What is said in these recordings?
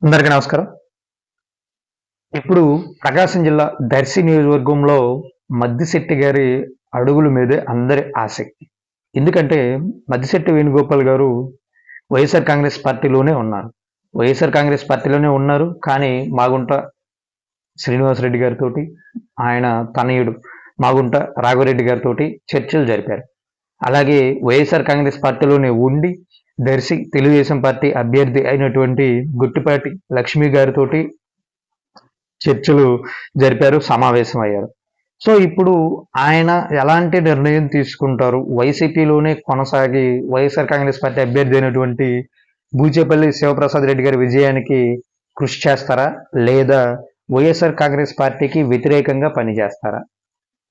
అందరికీ నమస్కారం. ఇప్పుడు ప్రకాశం జిల్లా దర్శి నియోజకవర్గంలో మద్దిశెట్టి గారి అడుగుల మీదే అందరి ఆసక్తి. ఎందుకంటే మద్దిశెట్టి వేణుగోపాల్ గారు వైఎస్ఆర్ కాంగ్రెస్ పార్టీలోనే ఉన్నారు. వైఎస్ఆర్ కాంగ్రెస్ పార్టీలోనే ఉన్నారు. కానీ మాగుంట శ్రీనివాసరెడ్డి గారితోటి, ఆయన తనయుడు మాగుంట రాఘవరెడ్డి గారితోటి చర్చలు జరిపారు. అలాగే వైఎస్ఆర్ కాంగ్రెస్ పార్టీలోనే ఉండి దర్శి తెలుగుదేశం పార్టీ అభ్యర్థి అయినటువంటి గుట్టిపాటి లక్ష్మి గారితోటి చర్చలు జరిపారు, సమావేశం అయ్యారు. సో ఇప్పుడు ఆయన ఎలాంటి నిర్ణయం తీసుకుంటారు, వైసీపీలోనే కొనసాగి వైఎస్ఆర్ కాంగ్రెస్ పార్టీ అభ్యర్థి అయినటువంటి బూచేపల్లి శివప్రసాద్ రెడ్డి గారి విజయానికి కృషి చేస్తారా, లేదా వైఎస్ఆర్ కాంగ్రెస్ పార్టీకి వ్యతిరేకంగా పనిచేస్తారా?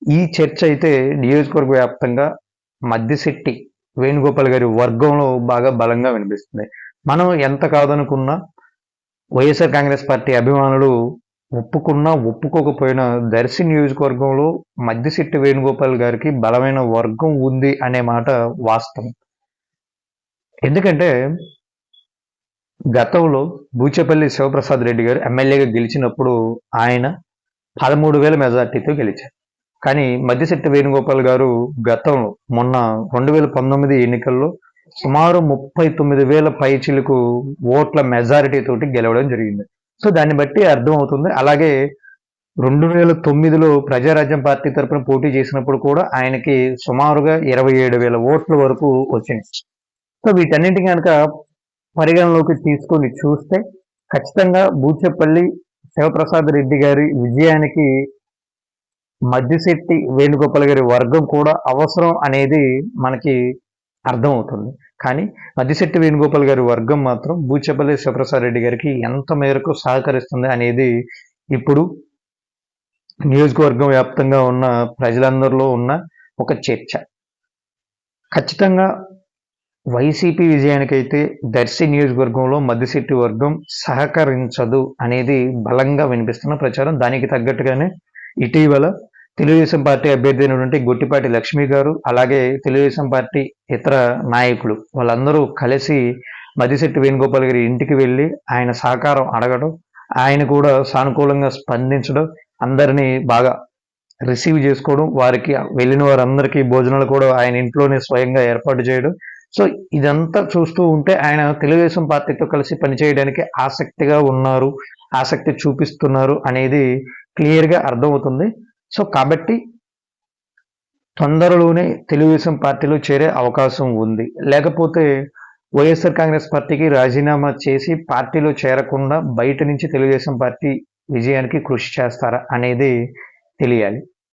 ఈ చర్చ అయితే నియోజకవర్గ వ్యాప్తంగా మద్దిశెట్టి వేణుగోపాల్ గారి వర్గంలో బాగా బలంగా వినిపిస్తుంది. మనం ఎంత కాదనుకున్నా వైఎస్ఆర్ కాంగ్రెస్ పార్టీ అభిమానులు ఒప్పుకున్నా ఒప్పుకోకపోయినా దర్శి నియోజకవర్గంలో మద్దిశెట్టి వేణుగోపాల్ గారికి బలమైన వర్గం ఉంది అనే మాట వాస్తవం. ఎందుకంటే గతంలో బూచేపల్లి శివప్రసాద్ రెడ్డి గారు ఎమ్మెల్యేగా గెలిచినప్పుడు ఆయన 13,000 మెజార్టీతో గెలిచారు. కానీ మద్దిశెట్టి వేణుగోపాల్ గారు గతంలో మొన్న 2019 ఎన్నికల్లో సుమారు 39,000 పైచిలకు ఓట్ల మెజారిటీ తోటి గెలవడం జరిగింది. సో దాన్ని బట్టి అర్థమవుతుంది. అలాగే 2009లో ప్రజారాజ్యం పార్టీ తరఫున పోటీ చేసినప్పుడు కూడా ఆయనకి సుమారుగా 27,000 ఓట్ల వరకు వచ్చింది. సో వీటన్నింటి కనుక పరిగణలోకి తీసుకొని చూస్తే ఖచ్చితంగా బూచేపల్లి శివప్రసాద్ రెడ్డి గారి విజయానికి మద్దిశెట్టి వేణుగోపాల్ గారి వర్గం కూడా అవసరం అనేది మనకి అర్థమవుతుంది. కానీ మద్దిశెట్టి వేణుగోపాల్ గారి వర్గం మాత్రం బూచేపల్లి శివప్రసాద్ రెడ్డి గారికి ఎంత మేరకు సహకరిస్తుంది అనేది ఇప్పుడు నియోజకవర్గం వ్యాప్తంగా ఉన్న ప్రజలందరిలో ఉన్న ఒక చర్చ. ఖచ్చితంగా వైసీపీ విజయానికైతే దర్శి నియోజకవర్గంలో మద్దిశెట్టి వర్గం సహకరించదు అనేది బలంగా వినిపిస్తున్న ప్రచారం. దానికి తగ్గట్టుగానే ఇటీవల తెలుగుదేశం పార్టీ అభ్యర్థి అయినటువంటి గుట్టిపాటి లక్ష్మి గారు, అలాగే తెలుగుదేశం పార్టీ ఇతర నాయకులు వాళ్ళందరూ కలిసి మద్దిశెట్టి వేణుగోపాల్ గారి ఇంటికి వెళ్ళి ఆయన సహకారం అడగడం, ఆయన కూడా సానుకూలంగా స్పందించడం, అందరినీ బాగా రిసీవ్ చేసుకోవడం, వారికి వెళ్ళిన వారందరికీ భోజనాలు కూడా ఆయన ఇంట్లోనే స్వయంగా ఏర్పాటు చేయడం. సో ఇదంతా చూస్తూ ఉంటే ఆయన తెలుగుదేశం పార్టీతో కలిసి పనిచేయడానికి ఆసక్తిగా ఉన్నారు, ఆసక్తి చూపిస్తున్నారు అనేది క్లియర్గా అర్థమవుతుంది. సో కాబట్టి తొందరలోనే తెలుగుదేశం పార్టీలో చేరే అవకాశం ఉంది. లేకపోతే వైఎస్ఆర్ కాంగ్రెస్ పార్టీకి రాజీనామా చేసి పార్టీలో చేరకుండా బయట నుంచి తెలుగుదేశం పార్టీ విజయానికి కృషి చేస్తారా అనేది తెలియాలి.